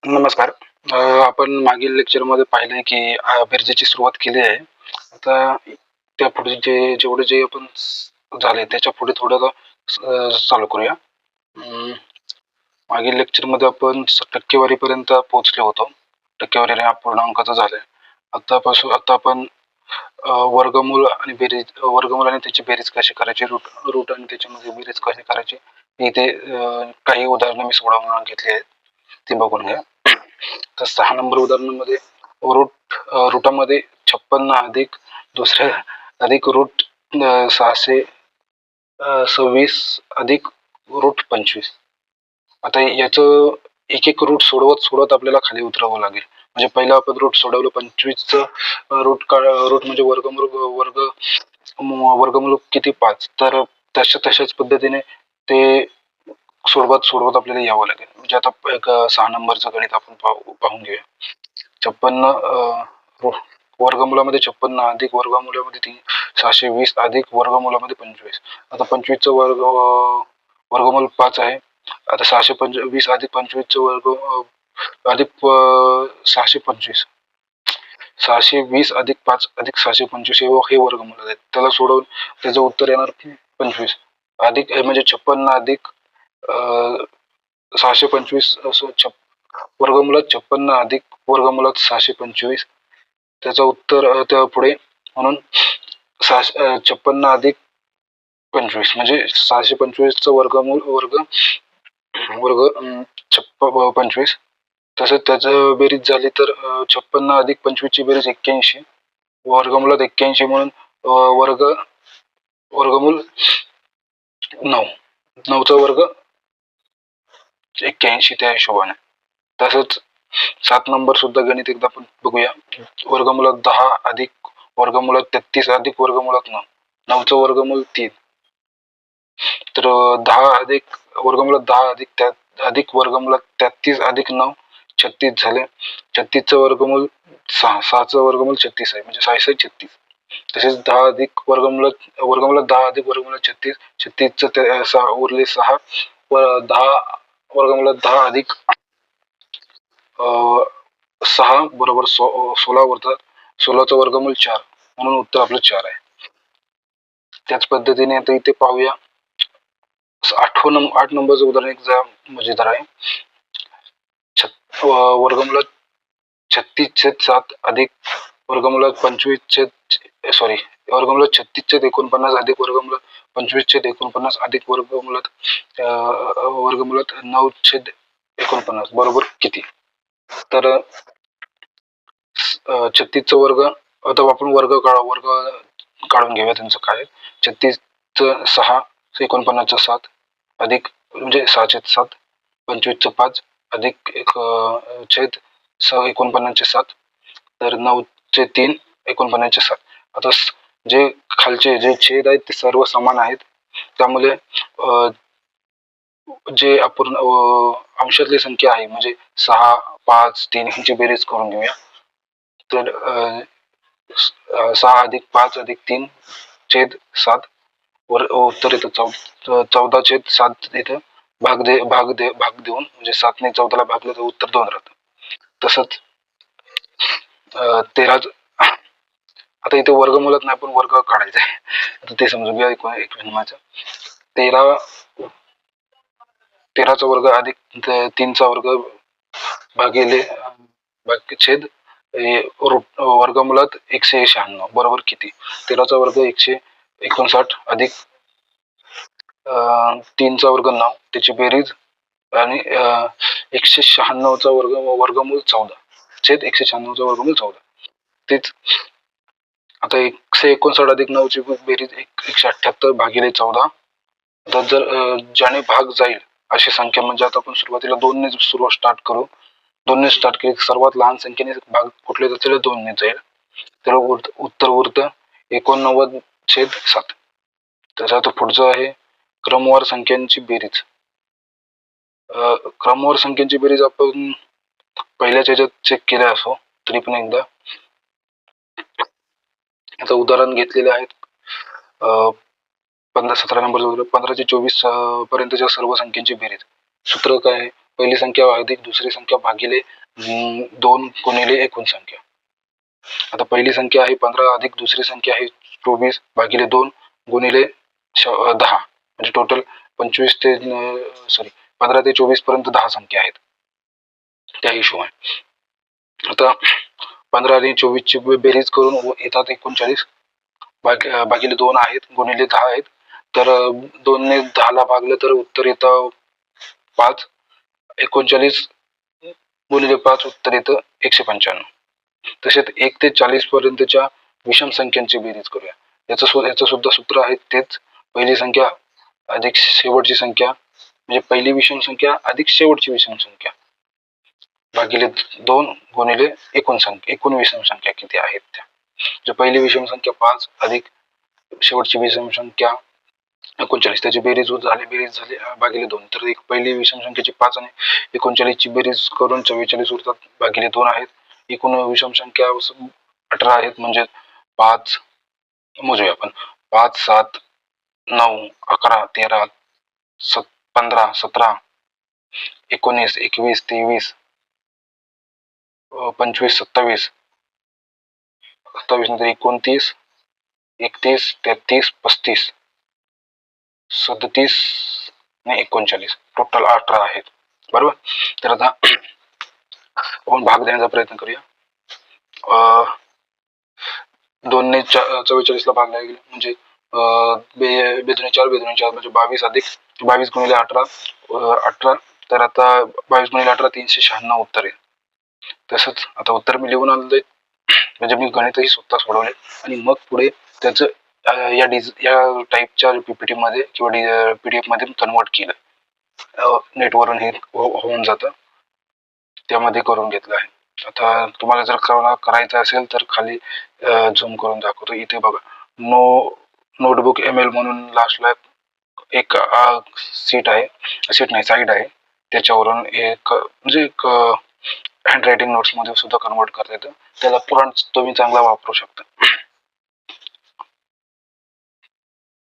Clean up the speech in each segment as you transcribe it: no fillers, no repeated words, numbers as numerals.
नमस्कार. आपण मागील लेक्चरमध्ये पाहिलंय की बेरजेची सुरुवात केली आहे. आता त्यापुढे जेवढे आपण झाले त्याच्या पुढे थोडं चालू करूया. मागील लेक्चरमध्ये आपण टक्केवारीपर्यंत पोहोचलो होतो. टक्केवारी हा पूर्णांकाचं झालंय. आता आपण वर्गमूळ आणि बेरीज, वर्गमूळ आणि त्याची बेरीज कशी करायची, रूट आणि त्याच्यामध्ये बेरीज कशी करायची, इथे काही उदाहरणं मी सोडवून घेतली आहेत, ती बघून घ्या. तर 6 नंबर उदाहरणामध्ये रूटामध्ये 56 अधिक दुसरे अधिक रूट 626 अधिक रूट 25. आता याचं एक एक रूट सोडवत आपल्याला खाली उतरावं लागेल. म्हणजे पहिलं आपण रूट सोडवलं 25चं रूट म्हणजे वर्गमूळ किती 5, तर तशाच पद्धतीने ते सोडवत आपल्याला यावं लागेल. म्हणजे आता एक 6 नंबरचं गणित आपण पाहून घेऊया. 56 वर्गमूळामध्ये 56 अधिक वर्गमूळामध्ये 620 अधिक वर्गमूळामध्ये 25. आता 25चं वर्गमूळ 5 आहे. आता 620 अधिक 25चं अधिक 625, 620 अधिक 5 अधिक 625 हे वर्गमूळ आहेत. त्याला सोडवून त्याचं उत्तर येणार 25 अधिक म्हणजे 56 अधिक 625 असं वर्गमुळात 56 अधिक वर्गमुळात 625, त्याचं उत्तर त्या पुढे म्हणून 56 अधिक 25 म्हणजे 625चं वर्ग 25. तसंच त्याचं बेरीज झाली तर 56 अधिक 25 ची बेरीज 81, वर्गमुळात 81 म्हणून वर्गमूळ 9चा वर्ग 81 त्या हिशोबाने. तसंच 7 नंबर सुद्धा गणित एकदा आपण बघूया. वर्गमुळात 10 अधिक वर्गमुळात 33 अधिक वर्गमुळात 9, 9चं वर्गमूळ 3. तर 10 अधिक वर्गमुळात 10 अधिक वर्गमुळात 33 अधिक 9 36 झाले. 36चं वर्गमूळ 6, 6चं वर्गमूळ 36 आहे, म्हणजे 6 36. तसेच 10 अधिक वर्गमुळात 10 अधिक वर्गमुळात 36, 36चं उरले 6, 10 वर्गमुळात 10 अधिक 6 बरोबर 16 उरतात. 16चं वर्गमूळ 4, म्हणून उत्तर आपलं 4 आहे. त्याच पद्धतीने आता इथे पाहूया 8 नंबरचं उदाहरण एक मजेदार आहे. वर्गमुळात 36/7 अधिक वर्गमुळात 36/49 अधिक वर्गमुळात 25/49 अधिक वर्गमुळात 9/49 बरोबर किती? तर 36चा वर्ग, आता आपण वर्ग काढून घेऊया. त्यांचं काय 36चं 6, 49चं 7 अधिक म्हणजे 6/7, 25चं 5 अधिक 49/7, तर 9/3, 49/7. आता जे खालचे जे छेद आहेत ते सर्व समान आहेत, त्यामुळे जे आपण अंशातली संख्या आहे म्हणजे 6, 5, 3 ह्यांची बेरीज करून घेऊया. तर 6 अधिक 5 अधिक 3/7 उत्तर येतं 14/7. इथं भाग देऊन म्हणजे 7ने 14ला भागलं तर उत्तर 2 राहतं. तसंच 13, आता इथे वर्गमुळात नाही, पण वर्ग काढायचा आहे, आता ते समजून घ्या. 21 13चा वर्ग अधिक 3चा वर्ग भागिले छेद वर्गमुळात 196 बरोबर किती? 13चा वर्ग 159 अधिक 3चा वर्ग 9, त्याची बेरीज आणि 196चा वर्गमूळ 14 छेद 196चा वर्गमूळ 14. तेच आता 159 अधिक 9ची बेरीज 178 भागिले 14. तर जर ज्याने भाग जाईल अशी संख्या, म्हणजे आता आपण सुरुवातीला 2 ने स्टार्ट करू. 2 ने स्टार्ट केली, सर्वात लहान संख्येने भाग कुठले जातील 2 ने जाईल, तर उत्तर उरतं 89/7. त्याचा तो पुढचं आहे क्रमवार संख्यांची बेरीज. क्रमवार संख्यांची बेरीज आपण पहिल्याच ह्याच्यात चेक केल्या असो तरी पण एकदा आता उदाहरण घेतलेले आहेत. 17 नंबर 15 ते 24 पर्यंतच्या सर्व संख्यांची बेरीज. सूत्र काय आहे? पहिली संख्या अधिक दुसरी संख्या भागिले 2 गुणिले एकूण संख्या. आता पहिली संख्या आहे 15 अधिक दुसरी संख्या आहे 24 भागिले 2 गुणिले 10, म्हणजे टोटल 25 ते 15 ते 24 पर्यंत 10 संख्या आहेत त्या हिशोबाने. आता 15 आणि 24 ची बेरीज करून येतात 39 भागिले 2 आहेत गुणिले 10 आहेत. तर 2 ने 10 ला भागलं तर उत्तर येतं 5. 39 गुणिले 5 उत्तर येतं 195. तसेच 1 ते 40 पर्यंतच्या विषम संख्यांची बेरीज करूया. याचं सुद्धा सूत्र आहे तेच. पहिली संख्या अधिक शेवटची संख्या, म्हणजे पहिली विषम संख्या अधिक शेवटची विषम संख्या भागिले 2 गुणिले एकूण विषम संख्या किती आहेत त्या. म्हणजे पहिली विषम संख्या 5 अधिक शेवटची विषम संख्या 39, त्याची बेरीज झाली भागिले 2. तर एक पहिली विषम संख्येची 5 आणि 39 ची बेरीज करून 44 उरतात भागिले 2 आहेत. एकूण विषम संख्या 18 आहेत, म्हणजे 5 मोजूया आपण. 5, 7, 9, 11, 13, 15, 17, 19, 21, 23, 25, 27, 27 नंतर 29, 31, 33, 35, 37 आणि 39, टोटल 18 आहेत. बरोबर. तर आता आपण भाग देण्याचा प्रयत्न करूया. 2 ने 44 ला भाग लागेल, म्हणजे बेदुणे 4 म्हणजे 22 अधिक 22 गुणिले 18, 18. तर आता 22 गुणिले 18 396 उत्तर येईल. तसंच आता उत्तर मी लिहून आणलंय, म्हणजे मी गणितही स्वतः सोडवले आणि मग पुढे त्याचं या टाईपच्या पीपीटी मध्ये किंवा पीडीएफ मध्ये कन्वर्ट केलं. नेटवरून हे होऊन जातं, त्यामध्ये करून घेतलं आहे. आता तुम्हाला जर करायचं असेल तर खाली झूम करून दाखवतो. इथे बघा, नोटबुक ML म्हणून लास्टला एक साईड आहे, त्याच्यावरून एक म्हणजे एक हँडरायटिंग नोट्स मध्ये सुद्धा कन्वर्ट करता येतं. त्याला फॉन्ट तुम्ही चांगला वापरू शकता.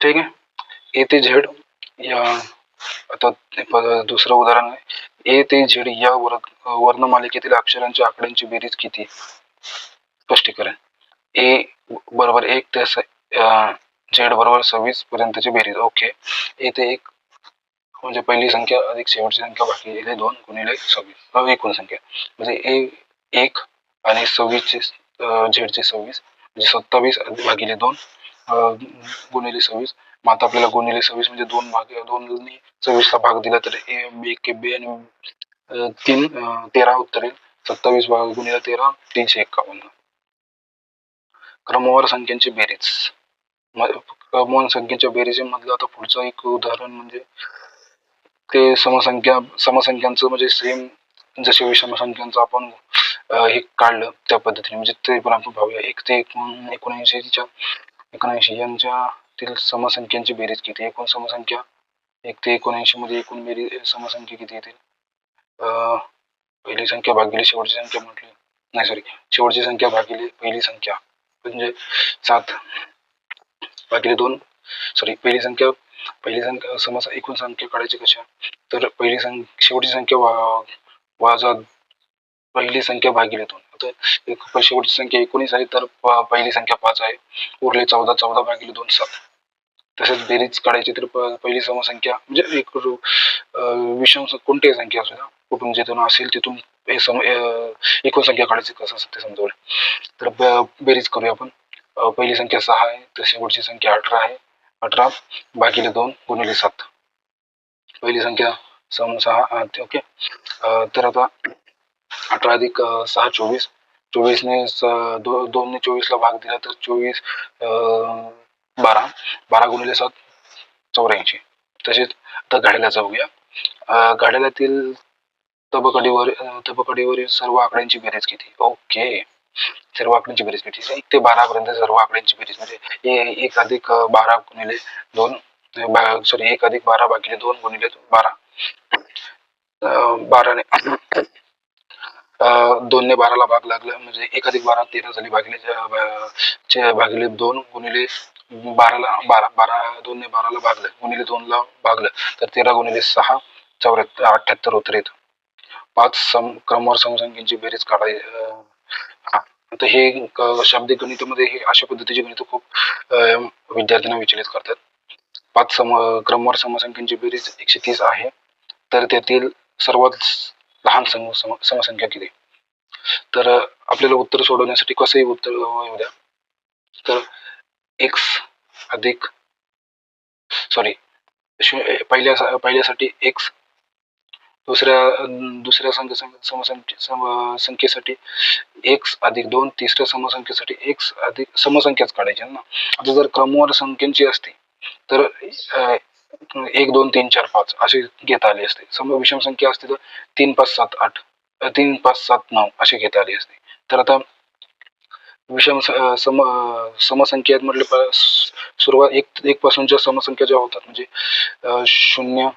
ठीक आहे. A ते Z या, आता दुसरं उदाहरण आहे. A ते Z या वर्णमालिकेतील अक्षरांच्या आकड्यांची बेरीज किती? स्पष्टीकरण. A बरोबर 1 ते Z बरोबर 26 पर्यंतची बेरीज. ओके. A ते 1 म्हणजे पहिली संख्या अधिक शेवटची संख्या भागिले 2 गुणिले 26 एकूण संख्या, म्हणजे A1 आणि 26 चे Z चे 26 म्हणजे 27 भागिले 2 गुणिले 26. मग आता आपल्याला गुणिले 26 म्हणजे 2 ने 26 ला भाग दिला तर B आणि 13 उत्तर येईल. 27 गुणिले 13 351. क्रमवार संख्यांची बेरीज. क्रमवार संख्येच्या बेरीजमधलं आता पुढचं एक उदाहरण म्हणजे ते समसंख्यांचं, म्हणजे सेम जसे विषम संख्यांचं आपण हे काढलं त्या पद्धतीने, म्हणजे ते पण आपण पाहूया. 1 ते 79 यांच्यातील समसंख्यांची बेरीज किती? एकूण समसंख्या 1 ते 79 मध्ये एकूण बेरीज समसंख्या किती येतील? पहिली संख्या भागिले शेवटची संख्या म्हटली, नाही सॉरी, शेवटची संख्या भागिले पहिली संख्या, म्हणजे 7 भागिले 2. सॉरी, पहिली संख्या एकूण संख्या काढायची कशा? तर शेवटची संख्या वजा पहिली संख्या भागिले 2. आता शेवटची संख्या 19 आहे, तर पहिली संख्या 5 आहे, उरले 14. 14 भागिले 2 7. तसेच बेरीज काढायची तर पहिली समसंख्या म्हणजे विषम कोणतीही संख्या असू द्या, कुठून जिथून असेल तिथून एकूण संख्या काढायची कसं असं ते समजवलं. तर बेरीज करूया आपण. पहिली संख्या 6 आहे, तर शेवटची संख्या 18 आहे. 18 भागिले 2 गुणिले 7. पहिली संख्या 6. ओके. तर आता 18 अधिक 6 24. 24 ने 2 ने 24 ला भाग दिला तर 24 12. 12 गुणिले 7 84. तसेच आता घड्याला जाऊया. घड्याळातील तबकडीवरील सर्व आकड्यांची बेरीज किती? ओके. सर्व आकड्यांची बेरीज किती? 1 ते 12 पर्यंत सर्व आकड्यांची बेरीज, म्हणजे 1 अधिक 12 गुणिले 2 सॉरी 1 अधिक 12 भागिले 2 गुणिले 12. 12 ने 2 ने 12 ला भाग लागला, म्हणजे 1 अधिक 12 13 झाली, भागिले 2 गुणिले 12 ला 2 ने 12 ला भागलं गुणिले 2 ला भागलं तर 13 गुणिले 6 78 उत्तर येतं. 5 क्रमवार समसंख्यांची बेरीज हा आता हे शाब्दिक गणितामध्ये हे अशा पद्धतीचे गणित खूप विद्यार्थ्यांना विचलित करतात. 5 क्रमवार समसंख्यांची बेरीज 130 आहे, तर त्यातील सर्वात लहान समसंख्या किती? तर आपल्याला उत्तर सोडवण्यासाठी कसंही उत्तर येऊ द्या, तर एक्स अधिक पहिल्यासाठी एक्स, दुसऱ्या समसंख्येसाठी एक्स अधिक 2, तिसऱ्या समसंख्येसाठी एक्स अधिक समसंख्याच काढायच्या ना. आता जर क्रमवार संख्यांची असते तर 1 2 3 4 5 असे घेता आले असते. विषम संख्या असते तर 3 5 7 8 3 5 7 9 असे घेता आले असते. तर आता विषम समसंख्या म्हटले सुरुवात एक पासूनच्या समसंख्या ज्या होतात म्हणजे शून्य,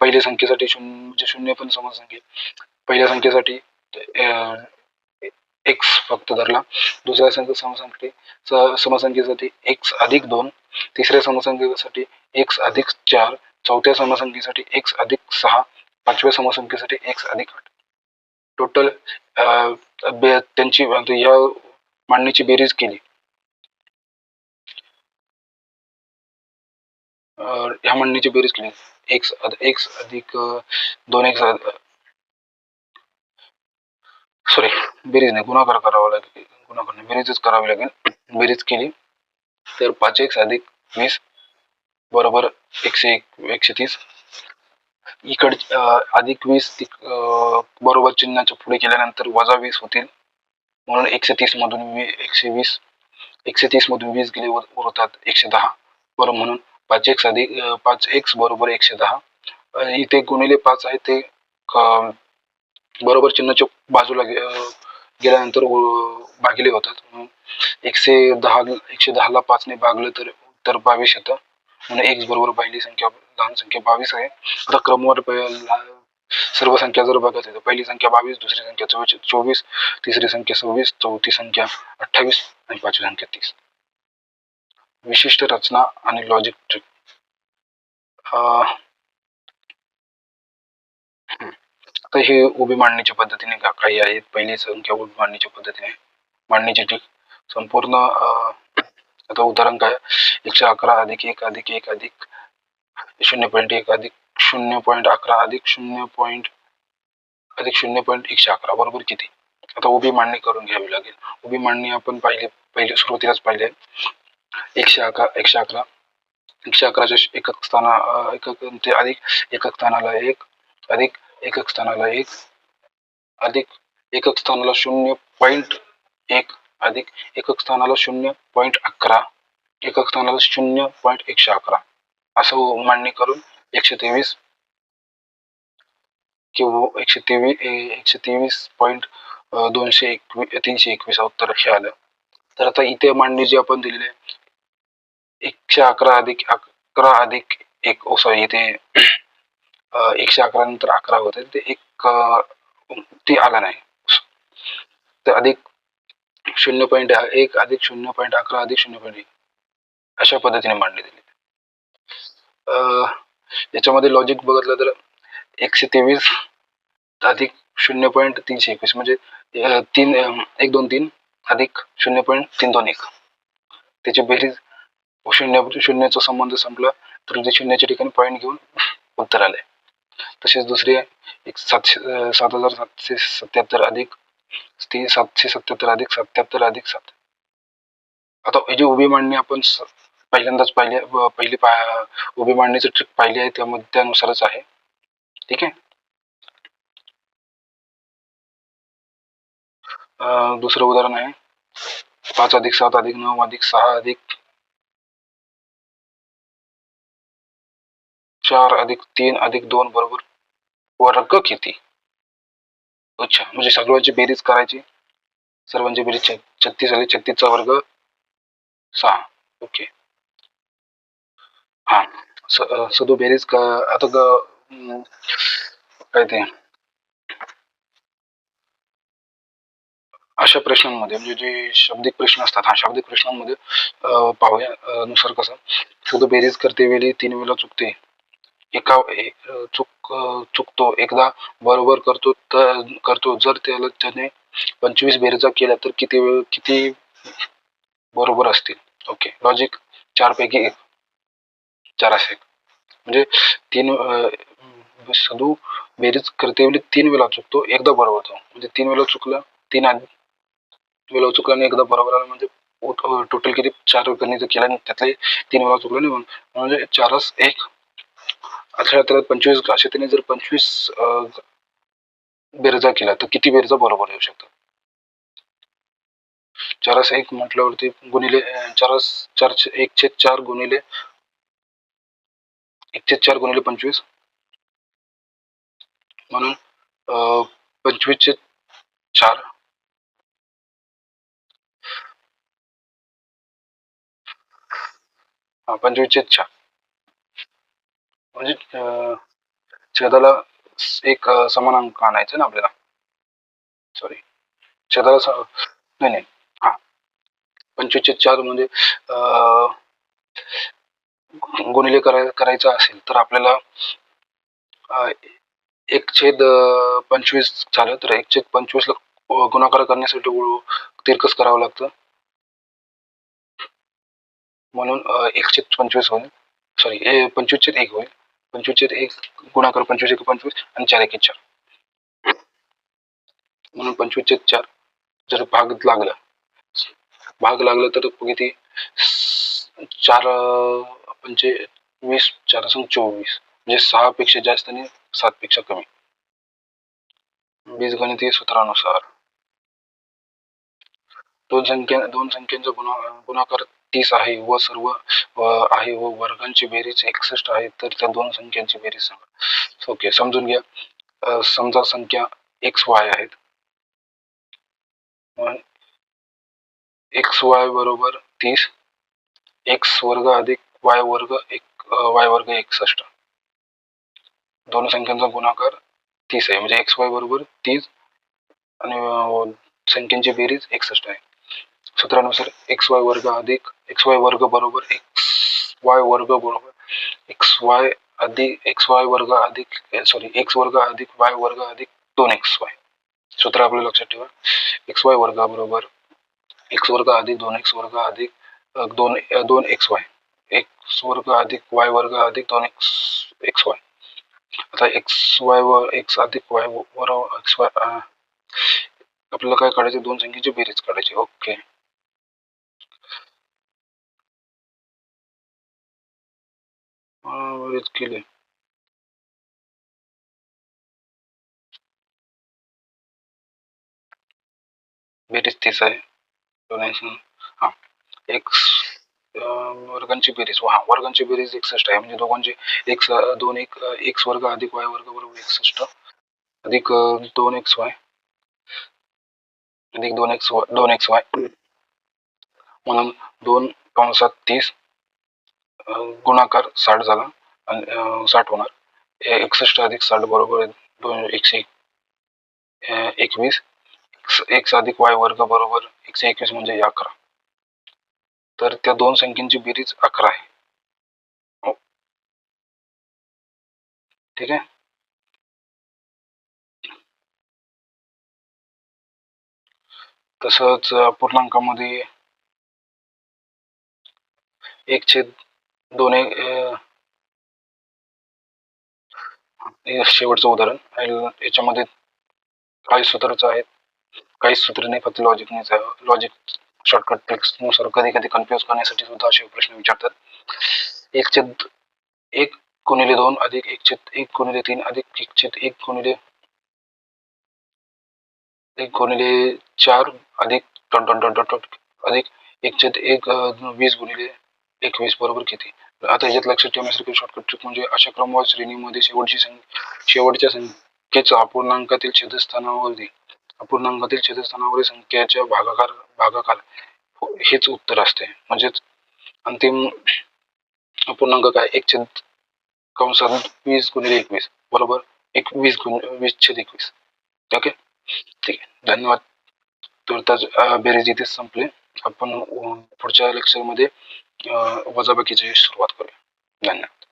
पहिल्या संख्येसाठी म्हणजे शून्य पण समसंख्या, पहिल्या संख्येसाठी एक्स फक्त धरला, दुसऱ्या समसंख्येसाठी एक्स अधिक 2, तिसऱ्या समसंख्येसाठी एक्स अधिक 4, चौथ्या समसंख्येसाठी एक्स अधिक 6, पाचव्या समसंख्येसाठी एक्स अधिक 8. टोटल त्यांची या मांडणीची बेरीज केली, ह्या मांडणीची बेरीज केली एक्स अधिक 2x, सॉरी बेरीज नाही, गुणाकार करावा लागेल, गुणाकार नाही बेरीजच करावी लागेल. बेरीज केली तर 5x अधिक 20 बरोबर 130. इकड अधिक 20 बरोबर चिन्हाच्या पुढे केल्यानंतर वजा 20 होतील, म्हणून 130 मधून 130 मधून 20 गेले उरतात 110 बरोबर, म्हणून 5x अधिक 5x बरोबर 110. इथे गुणिले 5 आहे ते बरोबर चिन्हाच्या बाजूला गेल्यानंतर भागिले होतात, म्हणून 110 ला 5 ने भागलं तर उत्तर 22 येतं, म्हणून x बरोबर पहिली संख्या लहान संख्या 22 आहे. आता क्रमवार सर्व संख्या जर बघत आहे तर पहिली संख्या 22, दुसरी संख्या 24, तिसरी संख्या 26, चौथी संख्या 28 आणि पाचवी संख्या 30. विशिष्ट रचना आणि लॉजिक ट्रिक. आता हे उभी मांडणीच्या पद्धतीने काही आहेत. पहिली संख्या उभी मांडणीच्या पद्धतीने मांडणीची ट्रिक संपूर्ण. आता उदाहरण काय, 111 अधिक 1 अधिक 1 अधिक 0.1 अधिक 0.11 अधिक 0.111 बरोबर किती? आता उभी मांडणी करून घ्यावी लागेल. उभी मांडणी आपण पहिले सुरुवातीलाच पाहिले. 111 एकक स्थाना अधिक एकक स्थानाला 1 अधिक एकक स्थानाला 1 अधिक एकक स्थानाला 0.1 अधिक एकक स्थानाला 0.11 एकक स्थानाला 0.111 असं मांडणी करून 123 किंवा 123.321 उत्तर हे आलं. तर आता इथे मांडणी जी आपण दिलेली आहे 111 अधिक 11 अधिक 1, सॉरी इथे 111 नंतर 11 होते ते ते आला नाही, तर अधिक 0.1 अधिक 0.11 अधिक 0.1 अशा पद्धतीने मांडणी दिली. याच्यामध्ये लॉजिक बघितलं तर 123 अधिक 0.321 म्हणजे 123 अधिक 0.321 त्याची बेरीज शून्याचा संबंध संपला तर ते शून्याच्या ठिकाणी पॉईंट घेऊन उत्तर आले. तसेच दुसरी 7777 अधिक 777 अधिक 77 अधिक 7. आता ही जी उभी मांडणी आपण पहिल्यांदाच पहिली उभी मांडणीची ट्रिक पाहिली आहे त्यानुसारच आहे. ठीक आहे. दुसरं उदाहरण आहे 5 अधिक 7 अधिक 9 अधिक 6 अधिक 4 अधिक 3 अधिक 2 बरोबर वर्ग किती? अच्छा, म्हणजे सगळ्यांची बेरीज करायची. सर्वांची बेरीज 36 आली, 36 चा वर्ग 6. ओके. हा सदो बेरीज आता काय ते अशा प्रश्नांमध्ये म्हणजे जे शाब्दिक प्रश्न असतात, हा शाब्दिक प्रश्नांमध्ये पाहूया नुसार कसं सदो बेरीज करते वेळी 3 वेळा चुकते चुकतो, एकदा बरोबर करतो. जर त्याने 25 बेरजा केल्या तर किती बरोबर असतील? ओके, लॉजिक 4 पैकी 1, 4 असेल. म्हणजे 3 सदू बेरीज करतेवेळी 3 वेळा चुकतो, एकदा बरोबर होतो. म्हणजे 3 वेळा चुकलं, 3 वेळा चुकलं आणि एकदा बरोबर आलं, म्हणजे टोटल किती? 4 गणित केल्या आणि त्यातले 3 वेळा चुकलं नाही, म्हणजे 4स 1 18 25 अशा त्याने जर 25 बेरजा केला तर किती बेरजा बरोबर येऊ शकतात? 4स 1 म्हटल्यावरती गुणिले 1/4 गुणिले 1/4 गुणिले 25 म्हणून 25/4 25/4 म्हणजे छेदाला एक समान अंक आणायचा ना आपल्याला. सॉरी, छेदाला नाही नाही हा 25/4 म्हणजे गुणिले करायचं असेल तर आपल्याला 1/25 झालं तर 1/25 ला गुणाकार करण्यासाठी तिरकस करावं लागतं, म्हणून 1/25 होईल. सॉरी 25/1 होईल. 25/1 गुणाकार 25 25 आणि 4 1 4, म्हणून 25/4 जर भाग लागला तर किती? 4 म्हणजे 20, 4 24, म्हणजे 6 पेक्षा जास्त आणि 7 पेक्षा कमी. बीजगणितीय सूत्रानुसार दोन संख्यांचा गुणाकार 30 आहे व सर्व आहे व वर्गांची बेरीज 61 आहे, तर त्या दोन संख्यांची बेरीज सांगा. ओके, समजून घ्या. समजा संख्या XY आहेत. XY बरोबर 30, x वर्ग अधिक y वर्ग y वर्ग 61. दोन संख्यांचा गुणाकार 30 आहे, म्हणजे XY बरोबर 30 आणि संख्यांची बेरीज 61 आहे. सूत्रानुसार XY वर्ग अधिक XY वर्ग बरोबर XY वर्ग बरोबर XY अधिक XY वर्ग अधिक x वर्ग अधिक y वर्ग अधिक 2xy. सूत्र आपल्या लक्षात ठेवा. XY वर्ग बरोबर x वर्ग अधिक 2x वर्ग अधिक 2xy, x वर्ग अधिक y वर्ग अधिक 2xy. आता x अधिक y बरोबर xy आपल्याला काय काढायचे? दोन संख्येची बेरीज काढायची. ओके, बेरीज केली. बेरीज 30 आहे. हा x वर्गांची बेरीज, वर्गांची बेरीज 61 आहे, म्हणजे दोघांची x वर्ग अधिक y वर्ग बरोबर 61 अधिक 2xy अधिक 2xy म्हणून 2/30 गुणाकार 60 झाला आणि 60 होणार. 61 अधिक 60 बरोबर 121. x अधिक y वर्ग बरोबर 121 म्हणजे 11. तर त्या दोन संख्यांची बेरीज 11 आहे. ठीक आहे. तसंच पूर्णांकामध्ये 1/2 शेवटचं उदाहरण. याच्यामध्ये काही सूत्रच आहेत, काही सूत्र नाही, फक्त लॉजिक शॉर्टकट ट्रिक्स नुसार कधी कधी कन्फ्युज करण्यासाठी सुद्धा असे प्रश्न विचारतात. 1/1 गुणिले 2 अधिक 1/1 गुणिले 3 अधिक 1/1 गुणिले 4 अधिक अधिक 1/1 20 गुणिले 21 बरोबर किती? आता याच्यात लक्षात ठेवण्यासारखी शॉर्टकट ट्रिक म्हणजे अशा क्रमवार श्रेणीमध्ये शेवटच्या संख्येचा अपूर्णांकातील छेदस्थानावरील संख्येच्या भागाकार हेच उत्तर असते. म्हणजेच अंतिम अपूर्णांक काय? 1/20 गुणिले 21 बरोबर 20/21. ओके, ठीक आहे. धन्यवाद. तुर्तास बेरीज इथेच संपले. आपण पुढच्या लेक्चरमध्ये वजाबाकीची सुरुवात करूया. धन्यवाद.